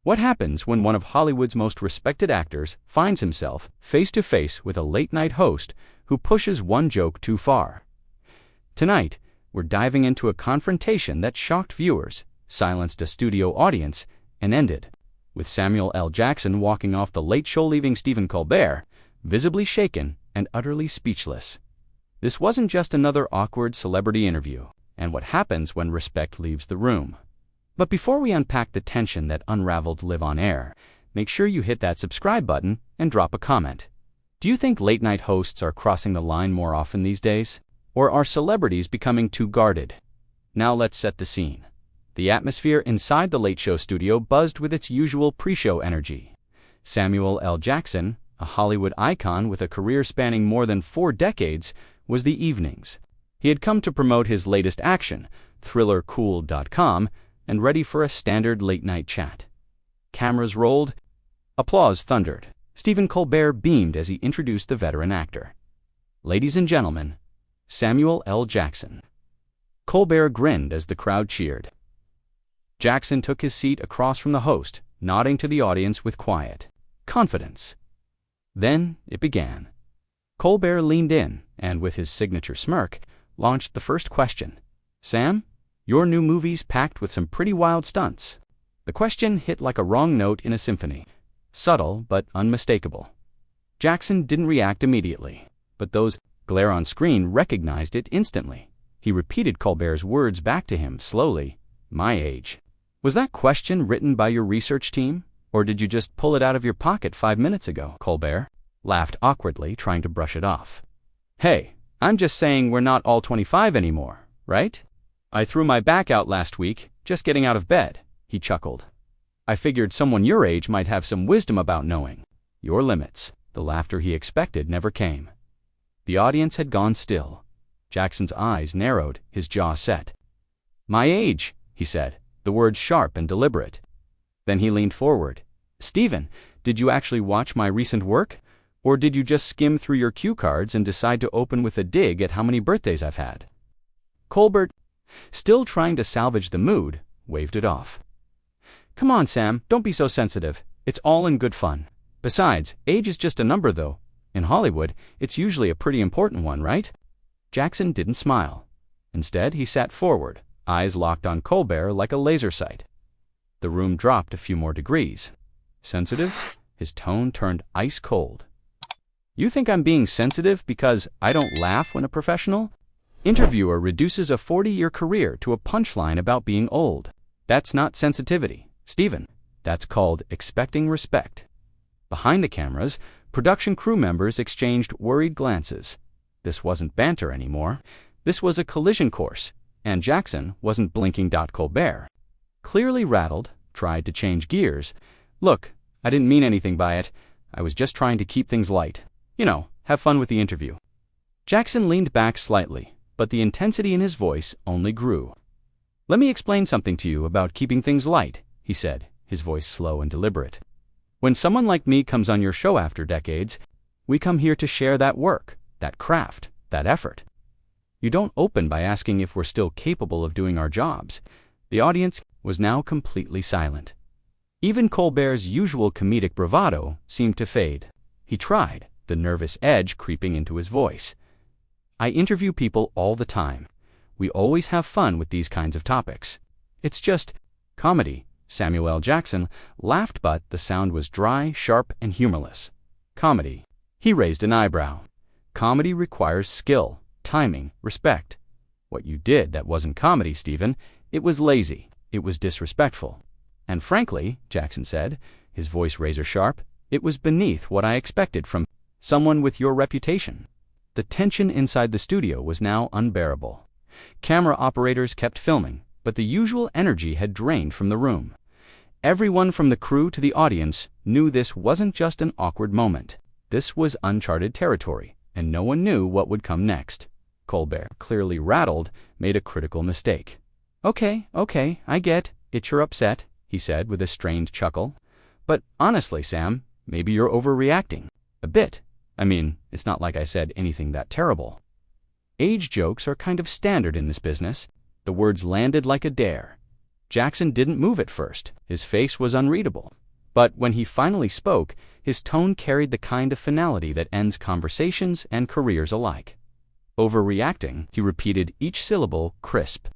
What happens when one of Hollywood's most respected actors finds himself face to face with a late-night host who pushes one joke too far? Tonight, we're diving into a confrontation that shocked viewers, silenced a studio audience, and ended with Samuel L. Jackson walking off the Late Show leaving Stephen Colbert, visibly shaken and utterly speechless. This wasn't just another awkward celebrity interview, and what happens when respect leaves the room. But before we unpack the tension that unraveled Live on Air, make sure you hit that subscribe button and drop a comment. Do you think late-night hosts are crossing the line more often these days? Or are celebrities becoming too guarded? Now let's set the scene. The atmosphere inside the Late Show studio buzzed with its usual pre-show energy. Samuel L. Jackson, a Hollywood icon with a career spanning more than 4 decades, was the evenings. He had come to promote his latest action, thrillercool.com, and ready for a standard late-night chat. Cameras rolled, applause thundered. Stephen Colbert beamed as he introduced the veteran actor. Ladies and gentlemen, Samuel L. Jackson. Colbert grinned as the crowd cheered. Jackson took his seat across from the host, nodding to the audience with quiet confidence. Then it began. Colbert leaned in and, with his signature smirk, launched the first question. "Sam, your new movie's packed with some pretty wild stunts." The question hit like a wrong note in a symphony, subtle but unmistakable. Jackson didn't react immediately, but those glare on screen recognized it instantly. He repeated Colbert's words back to him slowly. "My age." "Was that question written by your research team, or did you just pull it out of your pocket 5 minutes ago?" Colbert laughed awkwardly, trying to brush it off. "Hey, I'm just saying we're not all 25 anymore, right? I threw my back out last week, just getting out of bed," he chuckled. "I figured someone your age might have some wisdom about knowing your limits." The laughter he expected never came. The audience had gone still. Jackson's eyes narrowed, his jaw set. "My age," he said, the words sharp and deliberate. Then he leaned forward. "Stephen, did you actually watch my recent work? Or did you just skim through your cue cards and decide to open with a dig at how many birthdays I've had?" Colbert, still trying to salvage the mood, waved it off. "Come on, Sam, don't be so sensitive. It's all in good fun. Besides, age is just a number, though. In Hollywood, it's usually a pretty important one, right?" Jackson didn't smile. Instead, he sat forward, eyes locked on Colbert like a laser sight. The room dropped a few more degrees. "Sensitive?" His tone turned ice cold. "You think I'm being sensitive because I don't laugh when a professional interviewer reduces a 40-year career to a punchline about being old? That's not sensitivity, Stephen. That's called expecting respect." Behind the cameras, production crew members exchanged worried glances. This wasn't banter anymore. This was a collision course, and Jackson wasn't blinking. Colbert, clearly rattled, tried to change gears. "Look, I didn't mean anything by it. I was just trying to keep things light. You know, have fun with the interview." Jackson leaned back slightly, but the intensity in his voice only grew. "Let me explain something to you about keeping things light," he said, his voice slow and deliberate. "When someone like me comes on your show after decades, we come here to share that work, that craft, that effort. You don't open by asking if we're still capable of doing our jobs." The audience was now completely silent. Even Colbert's usual comedic bravado seemed to fade. He tried, the nervous edge creeping into his voice. "I interview people all the time. We always have fun with these kinds of topics. It's just comedy." Samuel L. Jackson laughed, but the sound was dry, sharp, and humorless. "Comedy?" He raised an eyebrow. "Comedy requires skill, timing, respect. What you did, that wasn't comedy, Stephen. It was lazy. It was disrespectful. And frankly," Jackson said, his voice razor sharp, "it was beneath what I expected from someone with your reputation." The tension inside the studio was now unbearable. Camera operators kept filming, but the usual energy had drained from the room. Everyone from the crew to the audience knew this wasn't just an awkward moment. This was uncharted territory, and no one knew what would come next. Colbert, clearly rattled, made a critical mistake. Okay, I get it, you're upset," he said with a strained chuckle. "But honestly, Sam, maybe you're overreacting. A bit. I mean, it's not like I said anything that terrible. Age jokes are kind of standard in this business." The words landed like a dare. Jackson didn't move at first. His face was unreadable. But when he finally spoke, his tone carried the kind of finality that ends conversations and careers alike. Overreacting, he repeated each syllable crisp.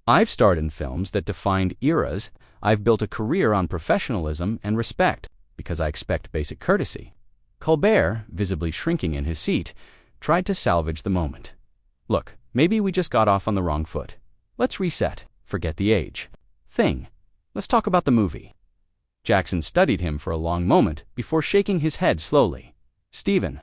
I've starred in films that defined eras. I've built a career on professionalism and respect because I expect basic courtesy. Colbert, visibly shrinking in his seat, tried to salvage the moment. Look, maybe we just got off on the wrong foot. Let's reset. Forget the age. Let's talk about the movie. Jackson studied him for a long moment before shaking his head slowly. Stephen,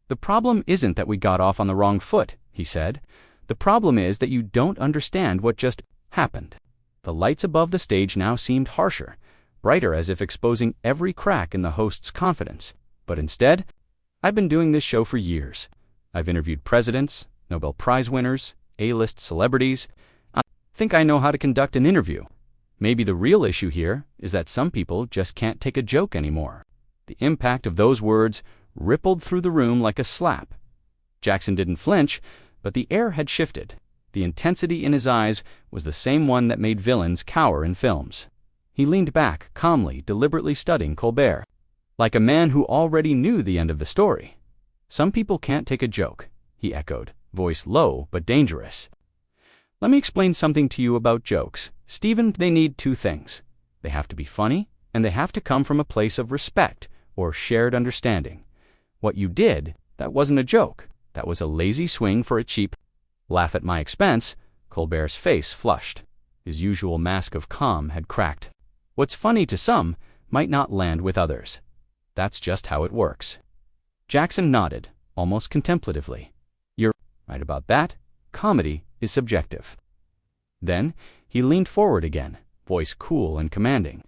the problem isn't that we got off on the wrong foot, he said. The problem is that you don't understand what just happened. The lights above the stage now seemed harsher, brighter, as if exposing every crack in the host's confidence. But instead, I've been doing this show for years. I've interviewed presidents, Nobel Prize winners, A-list celebrities. I think I know how to conduct an interview. Maybe the real issue here is that some people just can't take a joke anymore. The impact of those words rippled through the room like a slap. Jackson didn't flinch, but the air had shifted. The intensity in his eyes was the same one that made villains cower in films. He leaned back, calmly, deliberately studying Colbert, like a man who already knew the end of the story. Some people can't take a joke, he echoed, voice low but dangerous. Let me explain something to you about jokes. Stephen, they need two things. They have to be funny, and they have to come from a place of respect or shared understanding. What you did, that wasn't a joke. That was a lazy swing for a cheap laugh at my expense. Colbert's face flushed. His usual mask of calm had cracked. What's funny to some might not land with others. That's just how it works. Jackson nodded, almost contemplatively. You're right about that. Comedy is subjective. Then he leaned forward again, voice cool and commanding.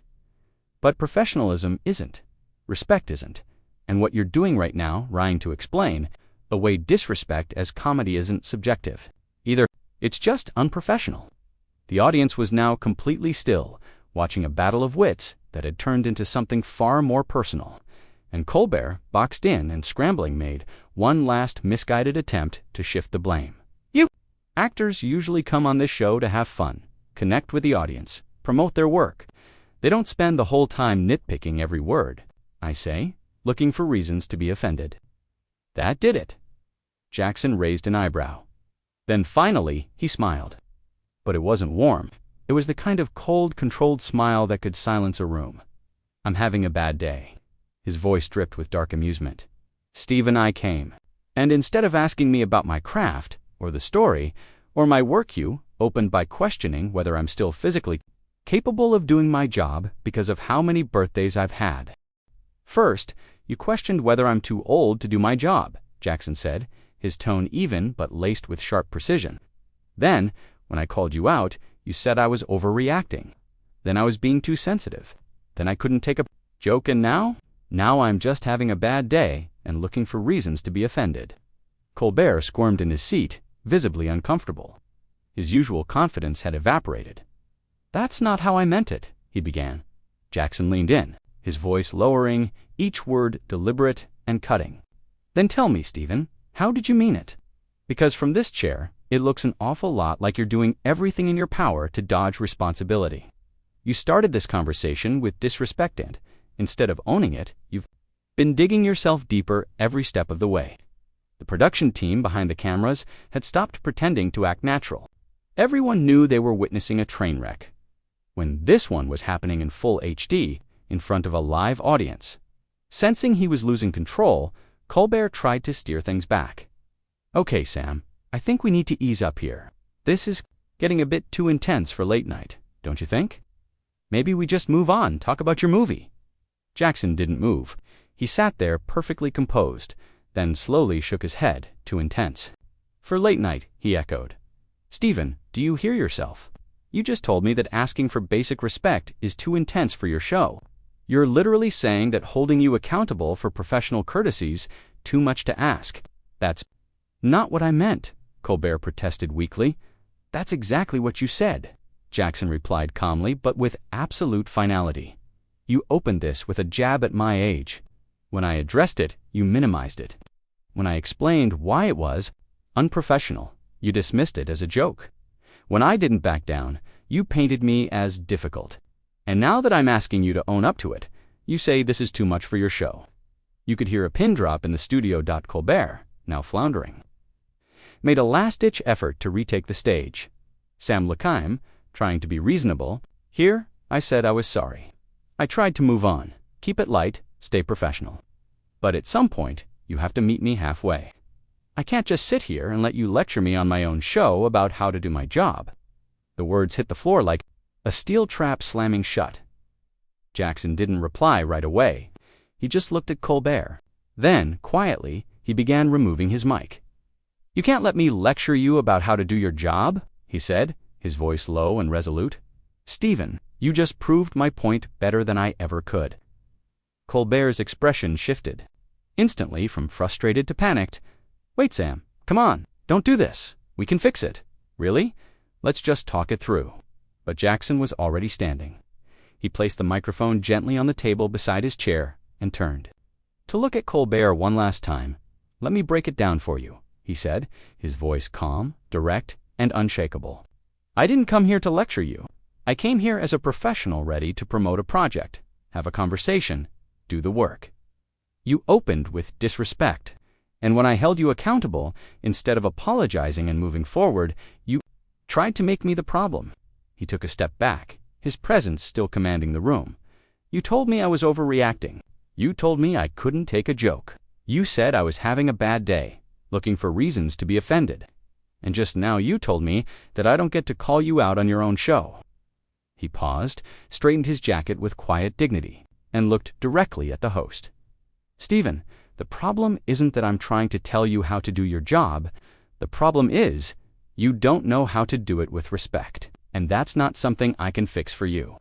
But professionalism isn't. Respect isn't. And what you're doing right now, trying to explain, away disrespect as comedy isn't subjective. Either it's just unprofessional. The audience was now completely still, watching a battle of wits that had turned into something far more personal. And Colbert, boxed in and scrambling, made one last misguided attempt to shift the blame. You actors usually come on this show to have fun, connect with the audience, promote their work. They don't spend the whole time nitpicking every word, I say, looking for reasons to be offended. That did it. Jackson raised an eyebrow. Then finally, he smiled. But it wasn't warm. It was the kind of cold, controlled smile that could silence a room. I'm having a bad day. His voice dripped with dark amusement. Steve and I came, and instead of asking me about my craft, or the story, or my work, you opened by questioning whether I'm still physically capable of doing my job because of how many birthdays I've had. First, you questioned whether I'm too old to do my job, Jackson said, his tone even but laced with sharp precision. Then, when I called you out, you said I was overreacting. Then I was being too sensitive. Then I couldn't take a joke, and now I'm just having a bad day and looking for reasons to be offended. Colbert squirmed in his seat, visibly uncomfortable. His usual confidence had evaporated. That's not how I meant it, he began. Jackson leaned in, his voice lowering, each word deliberate and cutting. Then tell me, Stephen, how did you mean it? Because from this chair, it looks an awful lot like you're doing everything in your power to dodge responsibility. You started this conversation with disrespect, and instead of owning it, you've been digging yourself deeper every step of the way. The production team behind the cameras had stopped pretending to act natural. Everyone knew they were witnessing a train wreck, when this one was happening in full HD, in front of a live audience. Sensing he was losing control, Colbert tried to steer things back. Okay, Sam, I think we need to ease up here. This is getting a bit too intense for late night, don't you think? Maybe we just move on, talk about your movie. Jackson didn't move. He sat there perfectly composed, then slowly shook his head, too intense. For late night, he echoed. Stephen, do you hear yourself? You just told me that asking for basic respect is too intense for your show. You're literally saying that holding you accountable for professional courtesies too much to ask. That's not what I meant, Colbert protested weakly. That's exactly what you said, Jackson replied calmly but with absolute finality. You opened this with a jab at my age. When I addressed it, you minimized it. When I explained why it was unprofessional, you dismissed it as a joke. When I didn't back down, You painted me as difficult. And now that I'm asking you to own up to it, you say this is too much for your show. You could hear a pin drop in the studio. Colbert, now floundering, made a last-ditch effort to retake the stage. Sam Lakeim, trying to be reasonable, "Here, I said I was sorry. I tried to move on. Keep it light, stay professional. But at some point, you have to meet me halfway. I can't just sit here and let you lecture me on my own show about how to do my job." The words hit the floor like a steel trap slamming shut. Jackson didn't reply right away. He just looked at Colbert. Then, quietly, he began removing his mic. "You can't let me lecture you about how to do your job," he said, his voice low and resolute. "Stephen, you just proved my point better than I ever could." Colbert's expression shifted. Instantly, from frustrated to panicked. "Wait, Sam, come on, don't do this. We can fix it. Really? Let's just talk it through." But Jackson was already standing. He placed the microphone gently on the table beside his chair and turned to look at Colbert one last time. "Let me break it down for you," he said, his voice calm, direct, and unshakable. "I didn't come here to lecture you. I came here as a professional ready to promote a project, have a conversation, do the work. You opened with disrespect, and when I held you accountable, instead of apologizing and moving forward, you tried to make me the problem." He took a step back, his presence still commanding the room. "You told me I was overreacting. You told me I couldn't take a joke. You said I was having a bad day, looking for reasons to be offended. And just now you told me that I don't get to call you out on your own show." He paused, straightened his jacket with quiet dignity, and looked directly at the host. "Stephen, the problem isn't that I'm trying to tell you how to do your job. The problem is you don't know how to do it with respect, and that's not something I can fix for you."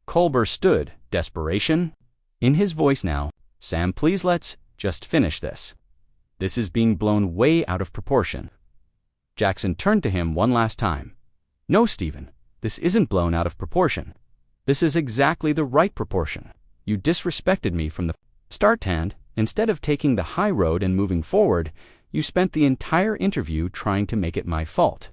Colbert stood, desperation in his voice now. "Sam, please let's just finish this. This is being blown way out of proportion." Jackson turned to him one last time. "No, Stephen, this isn't blown out of proportion. This is exactly the right proportion. You disrespected me from the start, and instead of taking the high road and moving forward, you spent the entire interview trying to make it my fault."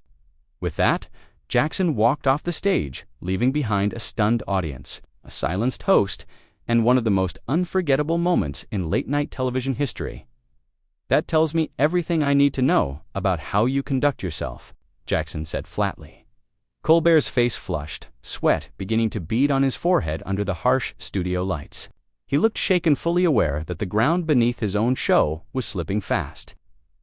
With that, Jackson walked off the stage, leaving behind a stunned audience, a silenced host, and one of the most unforgettable moments in late-night television history. "That tells me everything I need to know about how you conduct yourself," Jackson said flatly. Colbert's face flushed, sweat beginning to bead on his forehead under the harsh studio lights. He looked shaken, fully aware that the ground beneath his own show was slipping fast.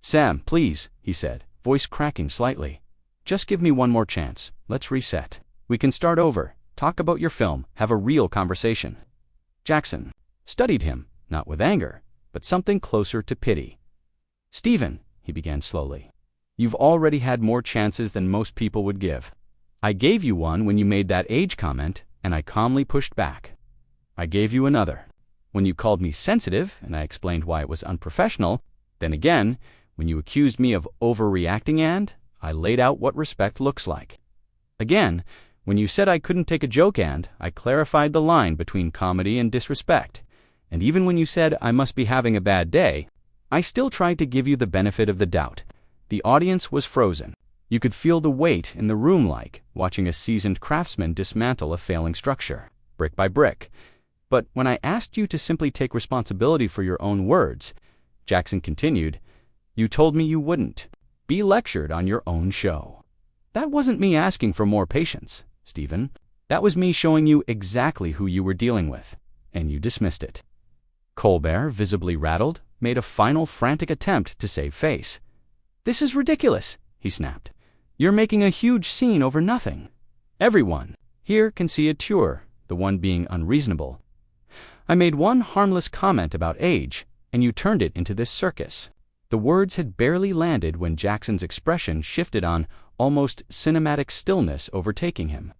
"Sam, please," he said, voice cracking slightly. "Just give me one more chance. Let's reset. We can start over, talk about your film, have a real conversation." Jackson studied him, not with anger, but something closer to pity. "Stephen," he began slowly, "you've already had more chances than most people would give. I gave you one when you made that age comment, and I calmly pushed back. I gave you another when you called me sensitive, and I explained why it was unprofessional. Then again, when you accused me of overreacting, and I laid out what respect looks like. Again, when you said I couldn't take a joke, and I clarified the line between comedy and disrespect. And even when you said I must be having a bad day, I still tried to give you the benefit of the doubt. The audience was frozen. You could feel the weight in the room, like watching a seasoned craftsman dismantle a failing structure, brick by brick. But when I asked you to simply take responsibility for your own words," Jackson continued, "you told me you wouldn't be lectured on your own show. That wasn't me asking for more patience, Stephen. That was me showing you exactly who you were dealing with, and you dismissed it." Colbert, visibly rattled, made a final frantic attempt to save face. "This is ridiculous," he snapped. "You're making a huge scene over nothing. Everyone here can see it you're the one being unreasonable. I made one harmless comment about age, and you turned it into this circus." The words had barely landed when Jackson's expression shifted on almost cinematic stillness overtaking him.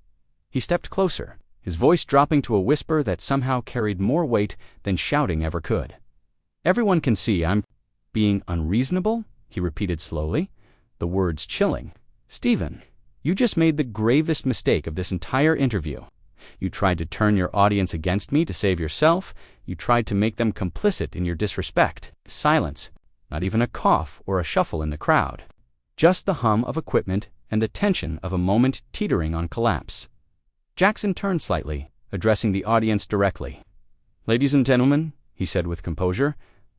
He stepped closer, his voice dropping to a whisper that somehow carried more weight than shouting ever could. "Everyone can see I'm being unreasonable," he repeated slowly, the words chilling. "Stephen, you just made the gravest mistake of this entire interview. You tried to turn your audience against me to save yourself. You tried to make them complicit in your disrespect. Silence, not even a cough or a shuffle in the crowd. Just the hum of equipment and the tension of a moment teetering on collapse. Jackson turned slightly, addressing the audience directly. "Ladies and gentlemen," he said with composure,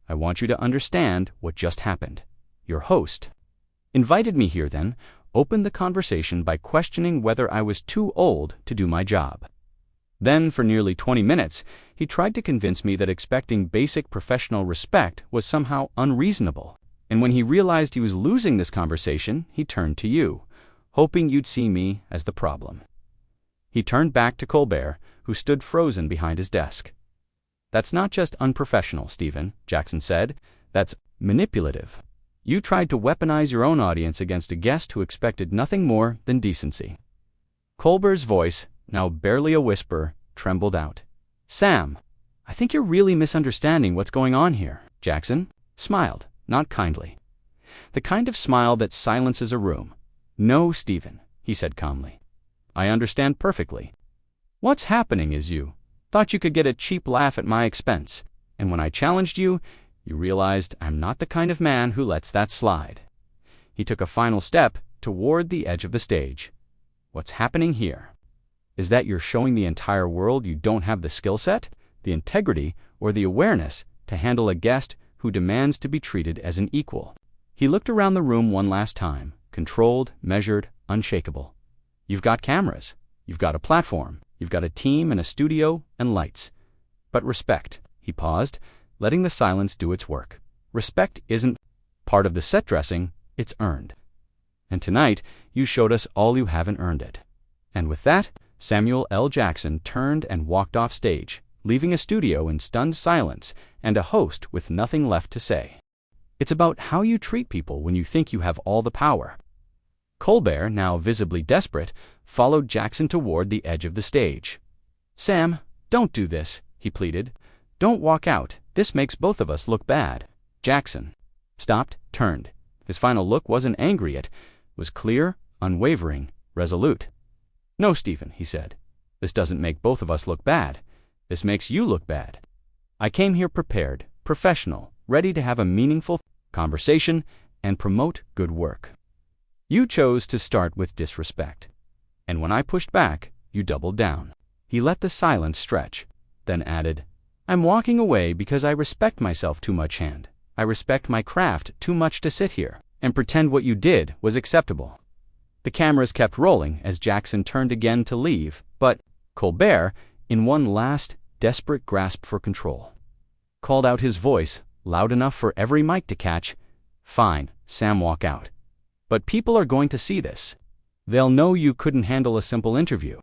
"I want you to understand what just happened. Your host invited me here then, opened the conversation by questioning whether I was too old to do my job. Then, for nearly 20 minutes, he tried to convince me that expecting basic professional respect was somehow unreasonable. And when he realized he was losing this conversation, he turned to you, hoping you'd see me as the problem." He turned back to Colbert, who stood frozen behind his desk. "That's not just unprofessional, Stephen," Jackson said. "That's manipulative. You tried to weaponize your own audience against a guest who expected nothing more than decency." Colbert's voice, now barely a whisper, trembled out. "Sam, I think you're really misunderstanding what's going on here." Jackson smiled, not kindly. The kind of smile that silences a room. "No, Stephen," he said calmly. "I understand perfectly. What's happening is you thought you could get a cheap laugh at my expense, and when I challenged you, you realized I'm not the kind of man who lets that slide." He took a final step toward the edge of the stage. "What's happening here is that you're showing the entire world you don't have the skill set, the integrity, or the awareness to handle a guest who demands to be treated as an equal." He looked around the room one last time, controlled, measured, unshakable. "You've got cameras. You've got a platform. You've got a team and a studio and lights. But respect." He paused, letting the silence do its work. "Respect isn't part of the set dressing, it's earned. And tonight, you showed us all you haven't earned it." And with that, Samuel L. Jackson turned and walked off stage, leaving a studio in stunned silence and a host with nothing left to say. It's about how you treat people when you think you have all the power. Colbert, now visibly desperate, followed Jackson toward the edge of the stage. "Sam, don't do this," he pleaded. "Don't walk out. This makes both of us look bad." Jackson stopped, turned. His final look wasn't angry, it was clear, unwavering, resolute. "No, Stephen," he said. "This doesn't make both of us look bad. This makes you look bad. I came here prepared, professional, ready to have a meaningful conversation and promote good work. You chose to start with disrespect. And when I pushed back, you doubled down." He let the silence stretch, then added, "I'm walking away because I respect myself too much, and I respect my craft too much to sit here and pretend what you did was acceptable." The cameras kept rolling as Jackson turned again to leave, but Colbert, in one last, desperate grasp for control, called out his voice, loud enough for every mic to catch, "Fine, Sam, walk out. But people are going to see this. They'll know you couldn't handle a simple interview."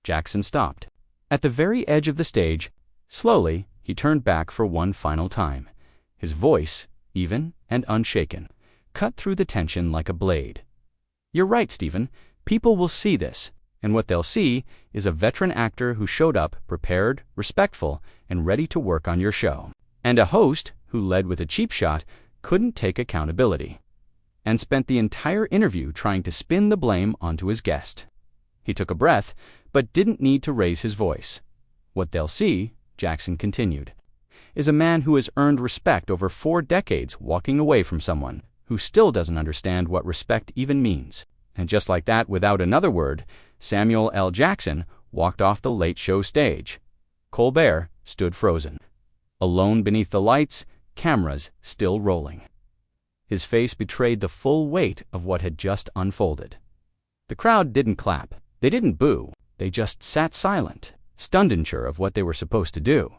Jackson stopped. At the very edge of the stage, slowly, he turned back for one final time. His voice, even and unshaken, cut through the tension like a blade. "You're right, Stephen. People will see this, and what they'll see is a veteran actor who showed up prepared, respectful, and ready to work on your show. And a host who led with a cheap shot, couldn't take accountability, and spent the entire interview trying to spin the blame onto his guest." He took a breath, but didn't need to raise his voice. "What they'll see," Jackson continued, "is a man who has earned respect over 4 decades walking away from someone who still doesn't understand what respect even means." And just like that, without another word, Samuel L. Jackson walked off the late show stage. Colbert stood frozen, alone beneath the lights, cameras still rolling. His face betrayed the full weight of what had just unfolded. The crowd didn't clap. They didn't boo. They just sat silent, stunned, unsure of what they were supposed to do.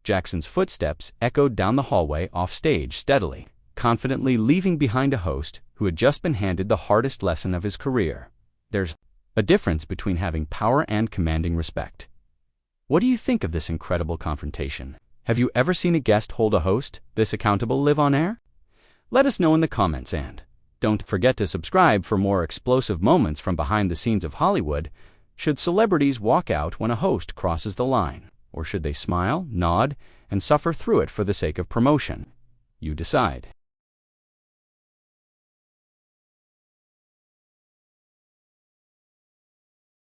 Jackson's footsteps echoed down the hallway off stage steadily, confidently leaving behind a host who had just been handed the hardest lesson of his career. There's a difference between having power and commanding respect. What do you think of this incredible confrontation? Have you ever seen a guest hold a host this accountable live on air? Let us know in the comments, and don't forget to subscribe for more explosive moments from behind the scenes of Hollywood. Should celebrities walk out when a host crosses the line? Or should they smile, nod, and suffer through it for the sake of promotion? You decide.